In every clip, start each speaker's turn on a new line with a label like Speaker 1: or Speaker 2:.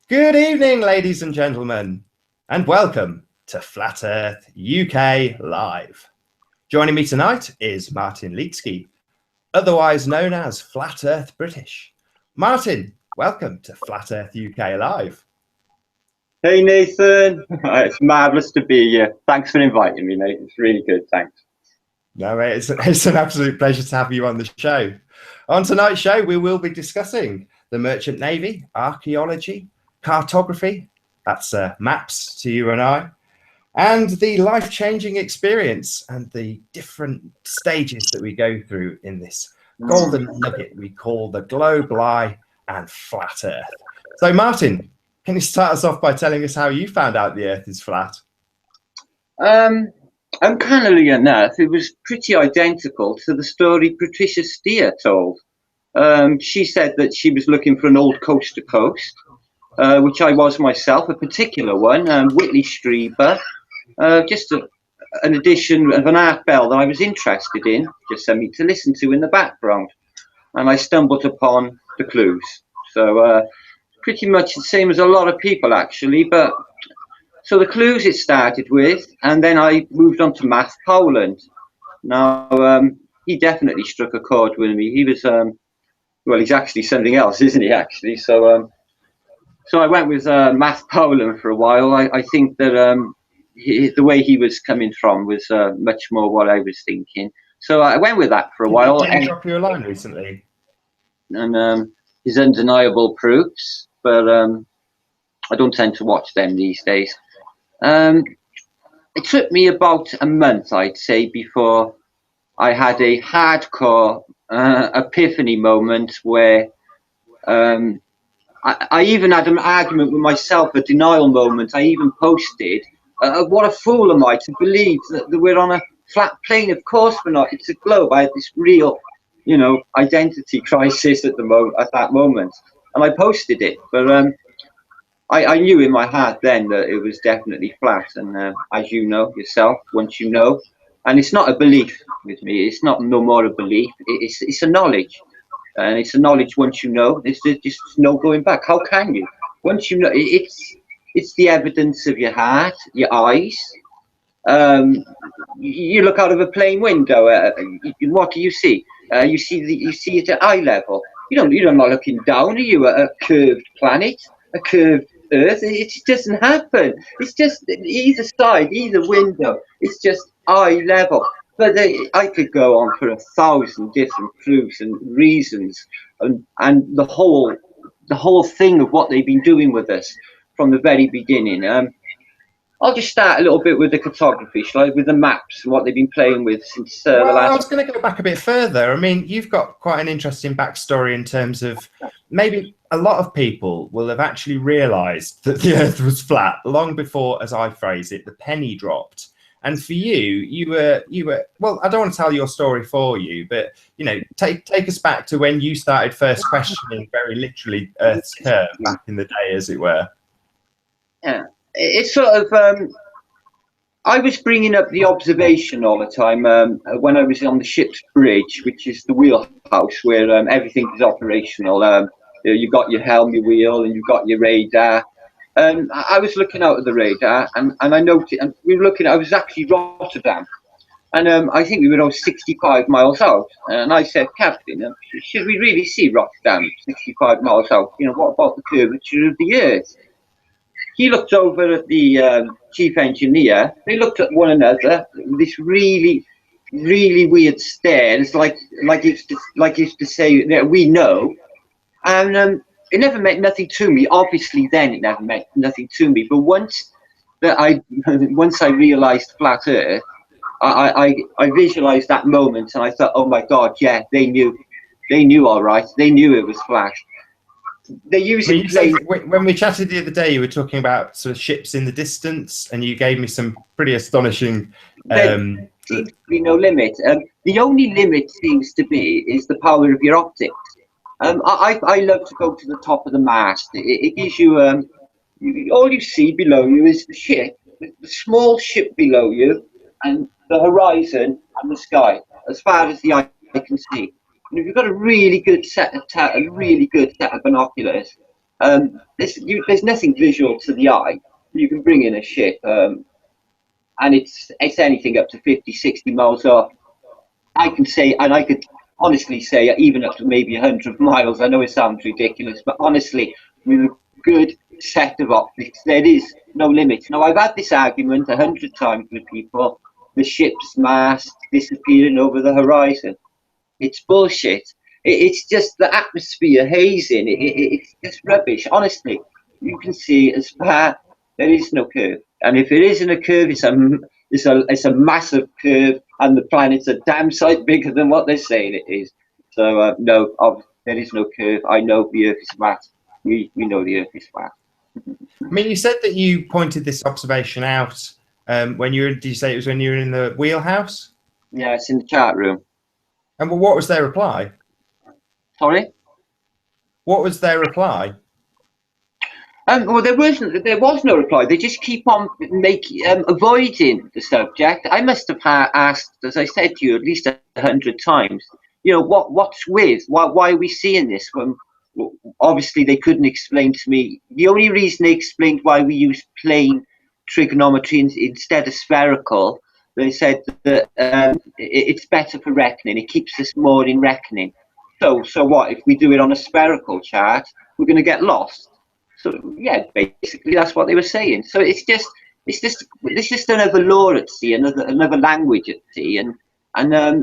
Speaker 1: Good evening, ladies and gentlemen, and welcome to Flat Earth UK Live. Joining me tonight is Martin Liedtke, otherwise known as Flat Earth British. Martin, welcome to Flat Earth UK Live.
Speaker 2: Hey Nathan, it's marvellous to be here. Thanks for inviting me, mate. It's really good, thanks.
Speaker 1: No, mate, it's an absolute pleasure to have you on the show. On tonight's show, we will be discussing the Merchant Navy, archaeology, cartography, that's maps to you and I, and the life-changing experience and the different stages that we go through in this golden nugget we call the globe lie and flat Earth. So, Martin, can you start us off by telling us how you found out the Earth is flat?
Speaker 2: Uncannily enough, it was pretty identical to the story Patricia Steer told. She said that she was looking for an old coast to coast, which I was myself, a particular one, Whitley Strieber, just an edition of an art bell that I was interested in, just something to listen to in the background. And I stumbled upon the clues. So pretty much the same as a lot of people, actually. But so the clues it started with, and then I moved on to Math Poland. Now, he definitely struck a chord with me. He was, well, he's actually something else, isn't he, actually? So so I went with Math Poland for a while. I think that the way he was coming from was much more what I was thinking. So I went with that for a while.
Speaker 1: Did he drop you a line recently?
Speaker 2: And his undeniable proofs, but I don't tend to watch them these days. It took me about a month, I'd say, before I had a hardcore epiphany moment where I even had an argument with myself, a denial moment. I even posted, what a fool am I to believe that we're on a flat plane? Of course we're not. It's a globe. I had this real, identity crisis at that moment. And I posted it. But I knew in my heart then that it was definitely flat. And as you know yourself, once you know, and it's not a belief with me. It's not no more a belief. It's a knowledge. And it's a knowledge once you know. There's just no going back. How can you? Once you know, it's the evidence of your heart, your eyes. You look out of a plane window. What do you see? You see it at eye level. You're not looking down. Are you at a curved planet, a curved Earth? It doesn't happen. It's just either side, either window. It's just eye level. But I could go on for 1,000 different proofs and reasons, and the whole thing of what they've been doing with us from the very beginning. I'll just start a little bit with the cartography, shall I? With the maps and what they've been playing with since the last.
Speaker 1: I was going to go back a bit further. I mean, you've got quite an interesting backstory in terms of maybe a lot of people will have actually realised that the Earth was flat long before, as I phrase it, the penny dropped. And for you were well, I don't want to tell your story for you, but take us back to when you started first questioning very literally Earth's curve back in the day, as it were.
Speaker 2: Yeah, it's sort of I was bringing up the observation all the time when I was on the ship's bridge, which is the wheelhouse where everything is operational. You've got your helm, your wheel, and you've got your radar. I was looking out at the radar, and I noticed, and we were looking. I was actually Rotterdam, and I think we were 65 miles out. And I said, Captain, should we really see Rotterdam 65 miles out? What about the curvature of the Earth? He looked over at the chief engineer. They looked at one another. This really, really weird stare. It's like it's to say that we know, and. It never meant nothing to me. Obviously, then it never meant nothing to me. But once I realised flat Earth, I visualised that moment, and I thought, oh my God, yeah, they knew all right. They knew it was flat. They usually
Speaker 1: when we chatted the other day, you were talking about sort of ships in the distance, and you gave me some pretty astonishing.
Speaker 2: There seems to be no limit. The only limit seems to be is the power of your optics. I love to go to the top of the mast. It gives you all you see below you is the ship, the small ship below you, and the horizon and the sky, as far as the eye can see. And if you've got a really good set of binoculars, There's nothing visual to the eye. You can bring in a ship, and it's anything up to 50, 60 miles off. I can say, and I could honestly say, even up to maybe 100 miles. I know it sounds ridiculous, but honestly, with a good set of optics, there is no limit. Now, I've had this argument 100 times with people. The ship's mast disappearing over the horizon. It's bullshit. It's just the atmosphere hazing. It's just rubbish. Honestly, you can see as far there is no curve, and if it isn't a curve, it's a massive curve, and the planet's a damn sight bigger than what they're saying it is. So no, there is no curve. I know the Earth is flat. We know the Earth is flat.
Speaker 1: I mean, you said that you pointed this observation out when you were. Did you say it was when you were in the wheelhouse?
Speaker 2: Yeah, it's in the chat room.
Speaker 1: And what was their reply?
Speaker 2: Sorry?
Speaker 1: What was their reply?
Speaker 2: Well, there was no reply. They just keep on avoiding the subject. I must have asked, as I said to you, at least 100 times. You know, what's with? Why are we seeing this? When obviously they couldn't explain to me. The only reason they explained why we use plane trigonometry instead of spherical, they said that it's better for reckoning. It keeps us more in reckoning. So what if we do it on a spherical chart? We're going to get lost. So yeah, basically that's what they were saying. So it's just another law at sea, another language at sea, and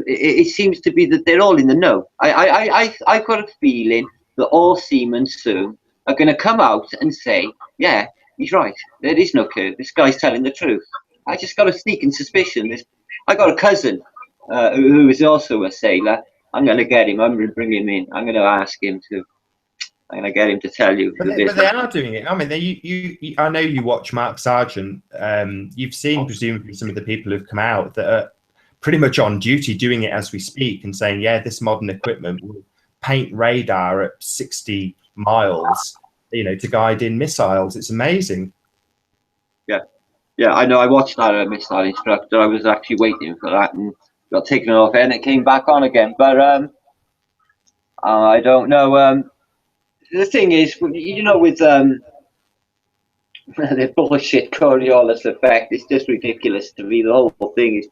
Speaker 2: it seems to be that they're all in the know. I've got a feeling that all seamen soon are going to come out and say, yeah, he's right. There is no curve. This guy's telling the truth. I just got a sneaking suspicion. I got a cousin who is also a sailor. I'm going to get him. I'm going to bring him in. I'm going to ask him to. I'm going to get him to tell you.
Speaker 1: But they are doing it. I mean, you I know you watch Mark Sargent. You've seen presumably some of the people who've come out that are pretty much on duty doing it as we speak and saying, yeah, this modern equipment will paint radar at 60 miles, you know, to guide in missiles. It's amazing.
Speaker 2: Yeah, I know. I watched that missile instructor. I was actually waiting for that and got taken off and it came back on again. But I don't know. The thing is, you know, with the bullshit Coriolis effect, it's just ridiculous to me. The whole thing is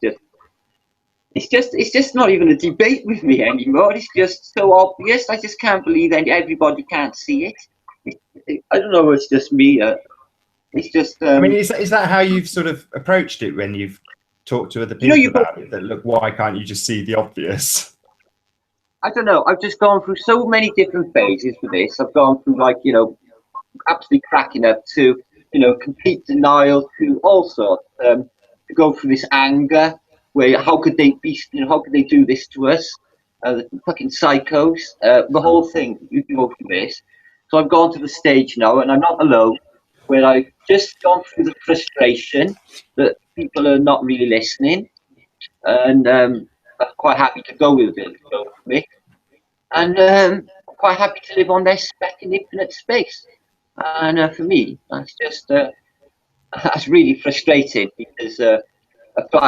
Speaker 2: it's just not even a debate with me anymore. It's just so obvious. I just can't believe that everybody can't see it. I don't know. It's just me. It's just.
Speaker 1: I mean, is that how you've sort of approached it when you've talked to other people about it? That look, why can't you just see the obvious?
Speaker 2: I don't know. I've just gone through so many different phases for this. I've gone through, like, you know, absolutely cracking up to, you know, complete denial to all sorts. To go through this anger, where how could they be, you know, how could they do this to us? The fucking psychos. The whole thing. You can go through this. So I've gone to the stage now, and I'm not alone, where I've just gone through the frustration that people are not really listening, and I'm quite happy to go with it. And quite happy to live on their spec in infinite space. And for me, that's just that's really frustrating because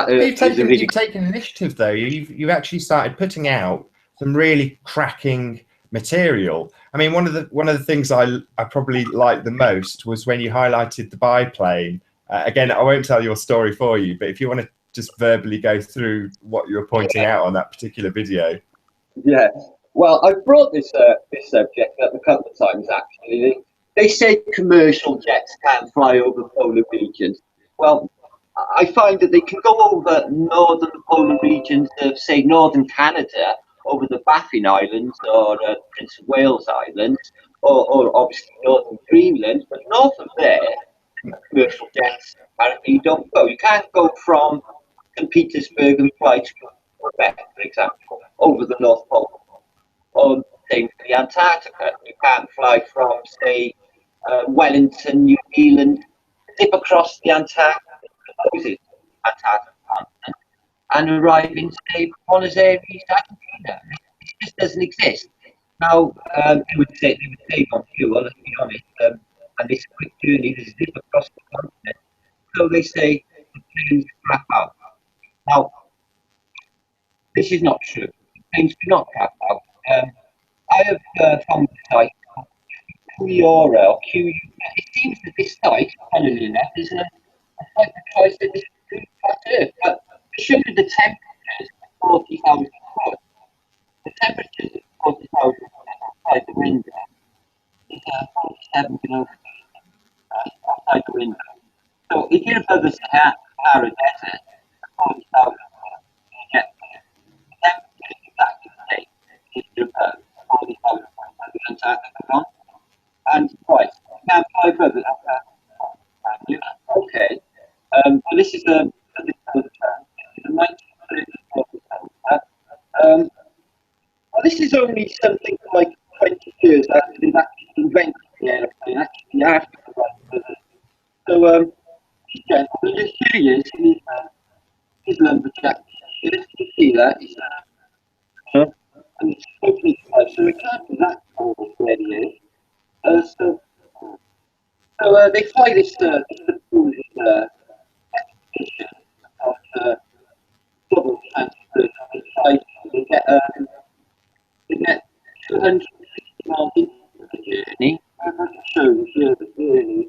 Speaker 1: You've taken initiative though. You've actually started putting out some really cracking material. I mean, one of the things I probably liked the most was when you highlighted the biplane. Again, I won't tell your story for you, but if you want to just verbally go through what you were pointing out on that particular video.
Speaker 2: Yeah. Well, I've brought this subject up a couple of times actually. They say commercial jets can't fly over polar regions. Well, I find that they can go over northern polar regions of, say, northern Canada, over the Baffin Islands or Prince of Wales Islands, or obviously northern Greenland. But north of there, commercial jets apparently don't go. You can't go from St. Petersburg and fly to Quebec, for example, over the North Pole. Or same for the Antarctica. You can't fly from, say, Wellington, New Zealand, zip across the Antarctica continent, and arrive in, say, Buenos Aires, Argentina. It just doesn't exist. Now, they would save on fuel, let's be honest, and this quick journey, this zip across the continent. So they say the planes crap out. Now, this is not true. The planes do not crap out. I have found a site Cuyora or Q. It seems that this site, funnily enough, is a site that tries to destroy flat Earth. But to show you the temperatures, 40,000 foot. The temperatures at 40,000 foot outside the window is 47 below outside the window. So if you're above the Sahara Desert, 40,000 foot, you get the temperature exactly the same if you're above 40,000 foot under Antarctica. And right, now 5 others. Okay. Well, this is a 1934. Well, this is only something like 20 years after they've actually invented the aeroplane. Actually, after so, this gentleman, here he is. He's lumberjack. You can see that. And it's totally flat, so we can't do that where he is. So they fly this expedition of double transfer. They get 250 miles into the journey. I'm not sure the journey.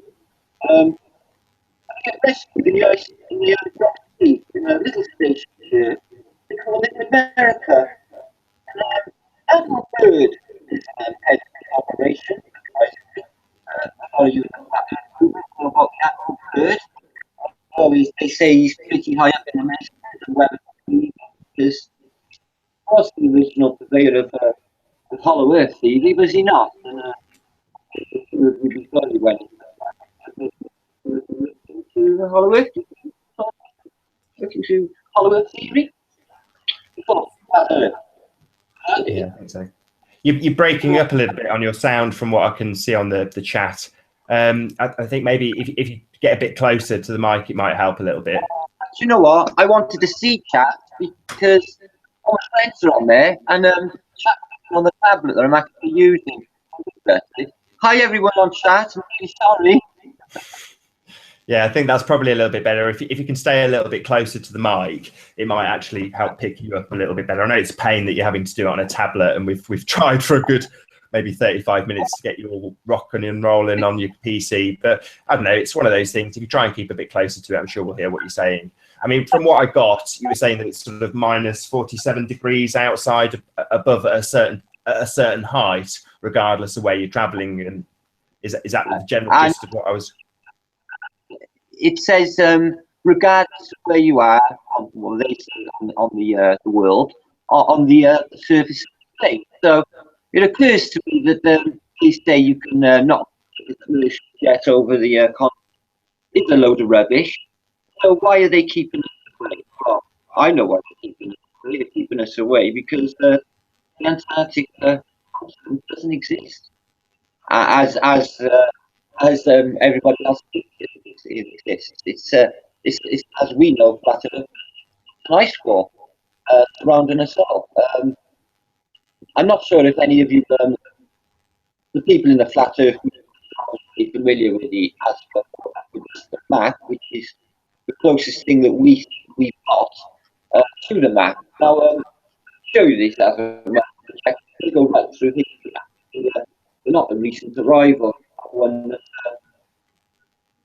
Speaker 2: They get rescued in the Arctic in a little station here. They call it America. Admiral Byrd is head of the operation. Are you about Admiral Byrd? Oh, they say he's pretty high up in the message and whether because he was the original purveyor of Hollow Earth theory, was he not? And we slowly went into the Hollow Earth, looking to Hollow Earth theory.
Speaker 1: Yeah, exactly. You're breaking up a little bit on your sound from what I can see on the chat. I think maybe if you get a bit closer to the mic, it might help a little bit.
Speaker 2: Do you know what? I wanted to see chat because all my friends are on there and chat on the tablet that I'm actually using. Hi everyone on chat. I'm really sorry.
Speaker 1: Yeah, I think that's probably a little bit better. If you can stay a little bit closer to the mic, it might actually help pick you up a little bit better. I know it's a pain that you're having to do it on a tablet, and we've tried for a good maybe 35 minutes to get you all rocking and rolling on your PC. But I don't know, it's one of those things. If you try and keep a bit closer to it, I'm sure we'll hear what you're saying. I mean, from what I got, you were saying that it's sort of minus 47 degrees outside above a certain height, regardless of where you're traveling. And is that the general gist of what I was?
Speaker 2: It says, regardless of where you are, on the world, on the surface of the plane. So it occurs to me that they say you can not get the commercial jet over the continent. It's a load of rubbish. So why are they keeping us away? Well, I know why they're keeping us away. They're keeping us away because the Antarctic continent doesn't exist as everybody else thinks it exists. It's as we know, flat Earth, an ice wall surrounding us all. I'm not sure if any of you, the people in the flat Earth, are familiar with the map, which is the closest thing that we've got to the map. Now, show you this as a map. They go right through history. They're not a recent arrival. One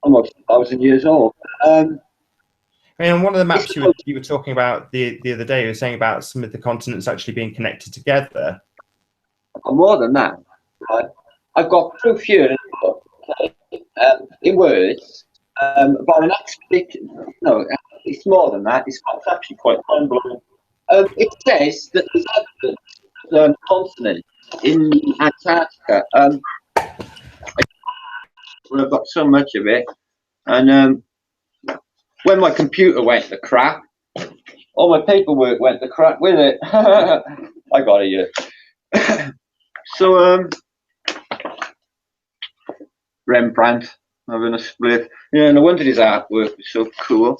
Speaker 2: almost 1,000 years old.
Speaker 1: I mean, one of the maps you were talking about the other day, you were saying about some of the continents actually being connected together.
Speaker 2: More than that, right? I've got proof here in words about an expedition. No, it's more than that. It's actually quite mind-blowing. It says that there's evidence of a continent in Antarctica. I've got so much of it, and when my computer went to crap, all my paperwork went to crap with it. I got it here. So, Rembrandt having a split. Yeah, no wonder his artwork was so cool.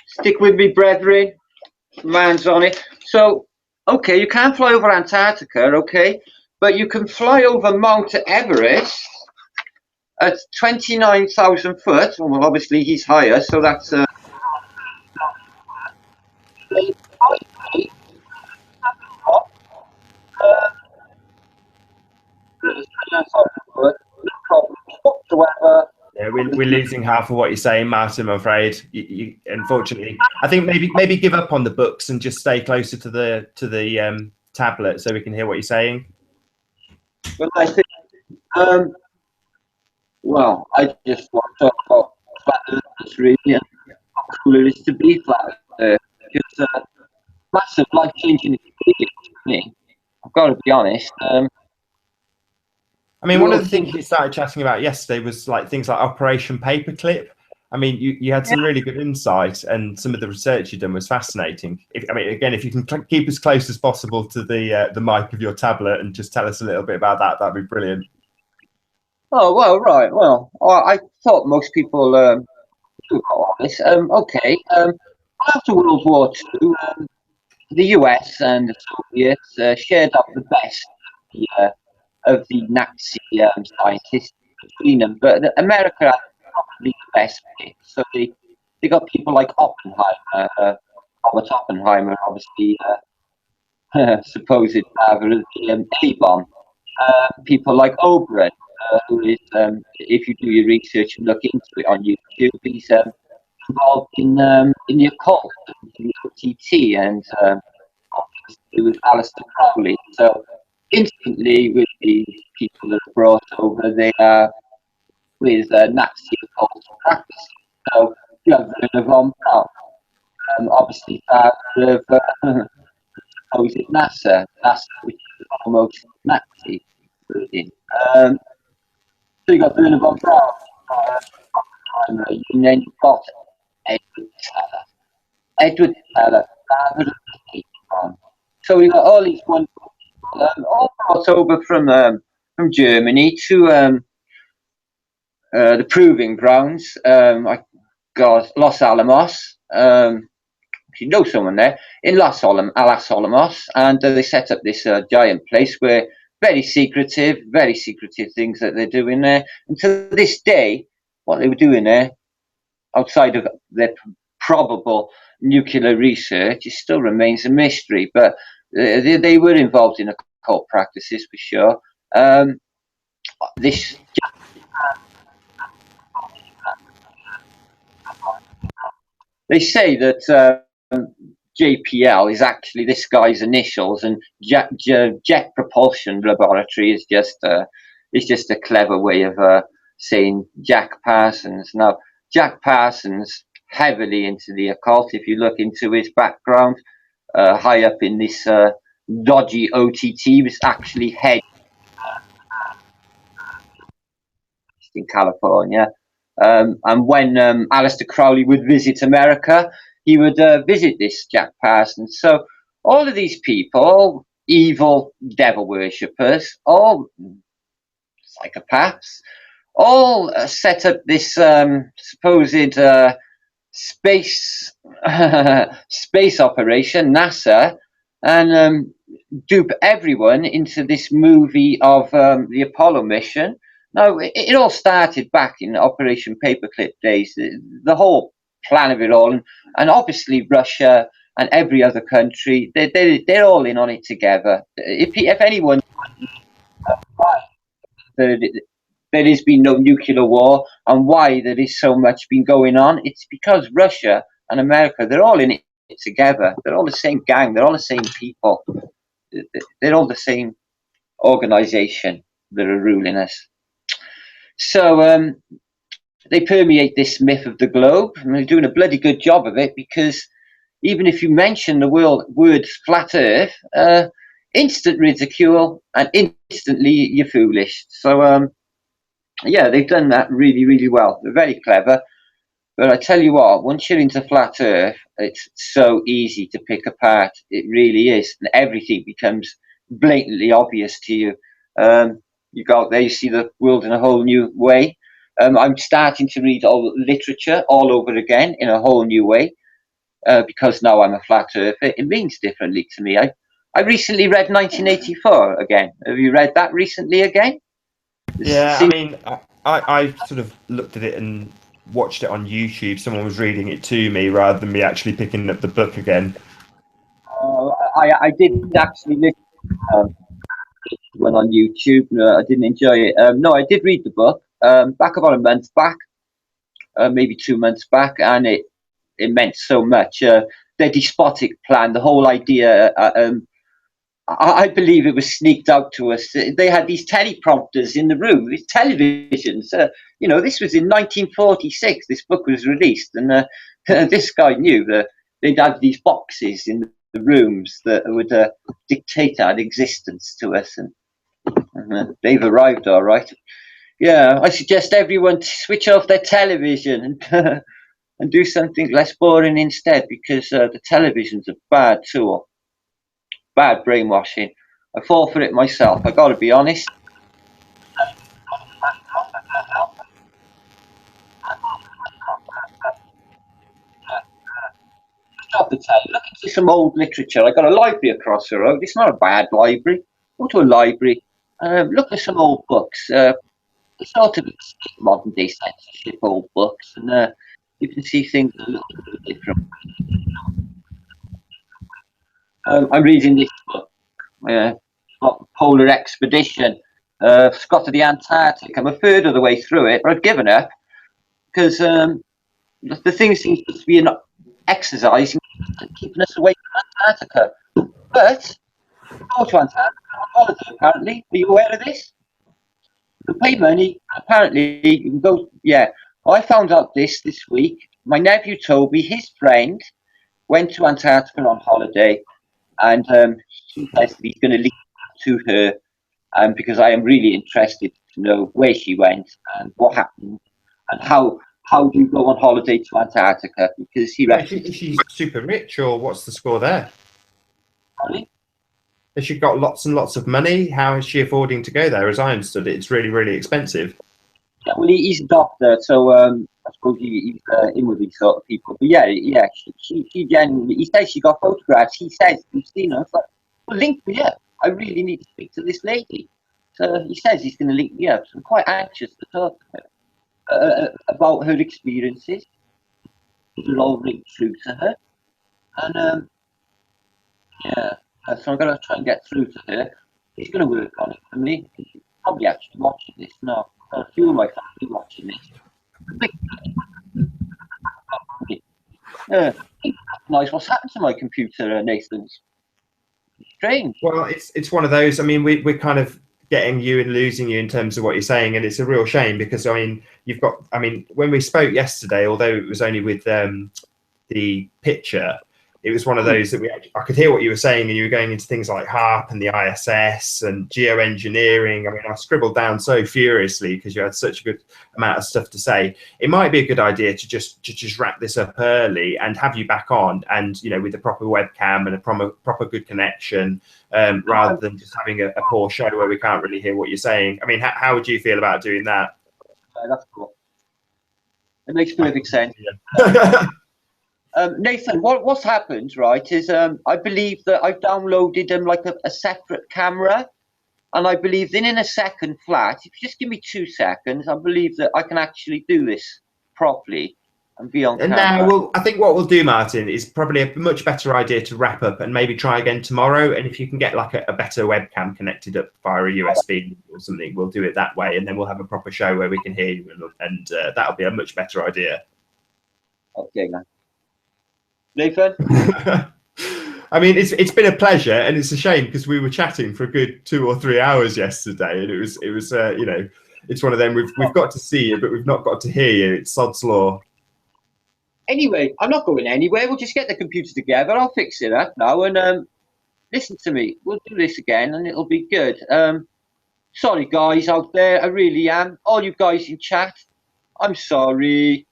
Speaker 2: Stick with me, brethren. Man's on it. So, okay, you can't fly over Antarctica, okay, but you can fly over Mount Everest at 29,000 foot. Well, obviously he's higher, so that's No problems whatsoever.
Speaker 1: Yeah, we're losing half of what you're saying, Martin. I'm afraid. Unfortunately, I think maybe give up on the books and just stay closer to the tablet so we can hear what you're saying.
Speaker 2: But I think, um, well, I just want to talk about flat earthers really, and how cool it is to be flat earth. Because massive life-changing experience for me. I've got to be honest.
Speaker 1: I mean,
Speaker 2: You
Speaker 1: one of
Speaker 2: all
Speaker 1: the
Speaker 2: think,
Speaker 1: things you started chatting about yesterday was like things like Operation Paperclip. I mean, you had
Speaker 2: yeah,
Speaker 1: some really good insight, and some of the research you've done was fascinating. I mean, again, if you can keep as close as possible to the mic of your tablet and just tell us a little bit about that, that'd be brilliant.
Speaker 2: oh, well, right. Well, I thought most people knew about all this. Okay. After World War II, the US and the Soviets shared up the best of the Nazi scientists between them, but America had probably the best pick. So they got people like Oppenheimer, Robert Oppenheimer, obviously supposed father of the A-bomb. People like Oberon, who is, if you do your research and look into it on YouTube, he's involved in the occult, in the OTT, and with Aleister Crowley. So instantly, with the people that are brought over, they are with Nazi occult practices. So you have Werner von Braun, obviously father of supposed NASA, which is almost Nazi. Really. So you got Werner von Braun, and then you've got Edward Teller. Edward Teller, father of the H-bomb. So we got all these wonderful people, all brought over from Germany to the proving grounds. I got Los Alamos. You know someone there in Las Alamos, and they set up this giant place where very secretive things that they're doing there. And to this day, what they were doing there, outside of their probable nuclear research, it still remains a mystery. But they were involved in occult practices for sure. This They say that JPL is actually this guy's initials, and Jet Propulsion Laboratory is just a clever way of saying Jack Parsons. Now, Jack Parsons heavily into the occult. If you look into his background, high up in this dodgy OTT, was actually head in California. And when Aleister Crowley would visit America, he would visit this Jack Parsons. So all of these people, all evil devil worshippers, all psychopaths, all set up this supposed space space operation, NASA, and dupe everyone into this movie of the Apollo mission. No, it all started back in Operation Paperclip days. The whole plan of it all, and obviously Russia and every other country, they're all in on it together. If anyone, there has been no nuclear war, and why there is so much been going on, it's because Russia and America, they're all in it together. They're all the same gang. They're all the same people. They're all the same organization that are ruling us. So they permeate this myth of the globe, and they're doing a bloody good job of it, because even if you mention the word flat Earth, instant ridicule, and instantly you're foolish. So yeah, they've done that really, really well. They're very clever. But I tell you what, once you're into flat Earth, it's so easy to pick apart. It really is, and everything becomes blatantly obvious to you. You go out there, you see the world in a whole new way. I'm starting to read all literature all over again in a whole new way, because now I'm a flat earther. It means differently to me. I recently read 1984 again. Have you read that recently again?
Speaker 1: Yeah, I mean, I sort of looked at it and watched it on YouTube. Someone was reading it to me rather than me actually picking up the book again.
Speaker 2: I didn't actually listen. went on YouTube. No, I didn't enjoy it. No, I did read the book back about a month back, maybe 2 months back, and it meant so much. Their despotic plan, the whole idea. I believe it was sneaked out to us. They had these teleprompters in the room, these televisions. This was in 1946. This book was released, and this guy knew that they'd have these boxes in the rooms that would dictate our existence to us, and they've arrived all right. Yeah, I suggest everyone to switch off their television and and do something less boring instead, because the television's a bad tool. Bad brainwashing. I fall for it myself. I got to be honest. Stop the telly. Look into some old literature. I got a library across the road. It's not a bad library. Go to a library. Look at some old books. It's sort of modern day censorship old books, and you can see things a little bit different. I'm reading this book. Polar expedition, Scott of the Antarctic. I'm a third of the way through it, but I've given up because the thing seems to be an exercise in keeping us away from Antarctica. But go to Antarctica on holiday, apparently. Are you aware of this? You pay money, apparently you can go. Yeah, I found out this week. My nephew told me his friend went to Antarctica on holiday, and he says he's going to leave to her, because I am really interested to know where she went and what happened and how do you go on holiday to Antarctica, because he reckons
Speaker 1: She's super rich, or what's the score there?
Speaker 2: Sorry?
Speaker 1: Has she got lots and lots of money? How is she affording to go there? As I understood it, it's really, really expensive.
Speaker 2: Yeah, well, he's a doctor, so I suppose he's in with these sort of people. But yeah, she genuinely. He says she got photographs. He says you've seen her. But well, link me up. I really need to speak to this lady. So he says he's going to link me up. So I'm quite anxious to talk to her about her experiences. It'll all ring true to her, and yeah. So I'm going to try and get through to her. He's going to work on it for me. He's probably actually watching this now. A few of my family watching this. Nice. What's happened to my computer, Nathan? Strange.
Speaker 1: Well, it's one of those. I mean, we're kind of getting you and losing you in terms of what you're saying, and it's a real shame because I mean, when we spoke yesterday, although it was only with the picture, it was one of those that I could hear what you were saying, and you were going into things like HARP and the ISS and geoengineering. I mean, I scribbled down so furiously because you had such a good amount of stuff to say. It might be a good idea to just wrap this up early and have you back on, and with a proper webcam and a proper good connection, rather than just having a poor show where we can't really hear what you're saying. I mean, how would you feel about doing that?
Speaker 2: That's cool. It makes perfect sense.
Speaker 1: Yeah.
Speaker 2: Nathan, what's happened, right, is I believe that I've downloaded like a separate camera, and I believe then in a second flat, if you just give me 2 seconds, I believe that I can actually do this properly and be on camera.
Speaker 1: Now, I think what we'll do, Martin, is probably a much better idea to wrap up and maybe try again tomorrow. And if you can get like a better webcam connected up via a USB or something, we'll do it that way, and then we'll have a proper show where we can hear you, and that'll be a much better idea.
Speaker 2: Okay, man. Nathan?
Speaker 1: I mean, it's been a pleasure, and it's a shame because we were chatting for a good 2 or 3 hours yesterday, and it was it's one of them we've got to see you, but we've not got to hear you. It's sod's law.
Speaker 2: Anyway, I'm not going anywhere. We'll just get the computer together. I'll fix it up now, and listen to me. We'll do this again, and it'll be good. Sorry, guys out there. I really am. All you guys in chat, I'm sorry.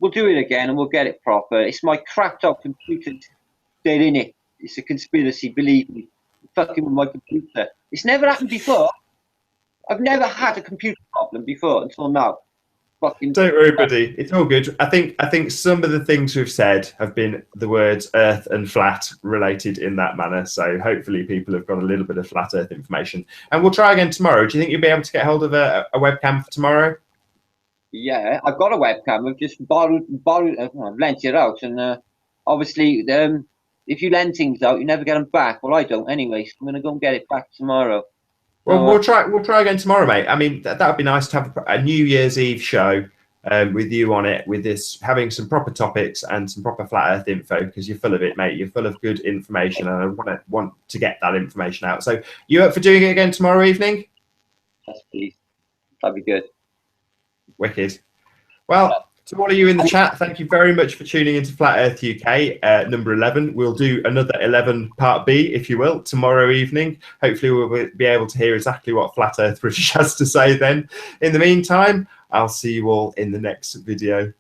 Speaker 2: We'll do it again and we'll get it proper. It's my cracked up computer. They're in it. It's a conspiracy, believe me. Fucking with my computer. It's never happened before. I've never had a computer problem before until now. Fucking
Speaker 1: don't worry, buddy. It's all good. I think some of the things we've said have been the words earth and flat related in that manner. So hopefully people have got a little bit of flat earth information. And we'll try again tomorrow. Do you think you'll be able to get hold of a webcam for tomorrow?
Speaker 2: Yeah, I've got a webcam. I've just borrowed, I've lent it out, and obviously if you lend things out, you never get them back. Well, I don't anyway, so I'm going to go and get it back tomorrow.
Speaker 1: Well, we'll try again tomorrow, mate. I mean, that would be nice to have a New Year's Eve show with you on it, with this having some proper topics and some proper flat Earth info, because you're full of it, mate. You're full of good information, and I want to get that information out. So, you up for doing it again tomorrow evening?
Speaker 2: Yes, please. That'd be good.
Speaker 1: Wicked. Well, to all of you in the chat, thank you very much for tuning into Flat Earth UK number 11. We'll do another 11 part B, if you will, tomorrow evening. Hopefully we'll be able to hear exactly what Flat Earth British has to say then. In the meantime, I'll see you all in the next video.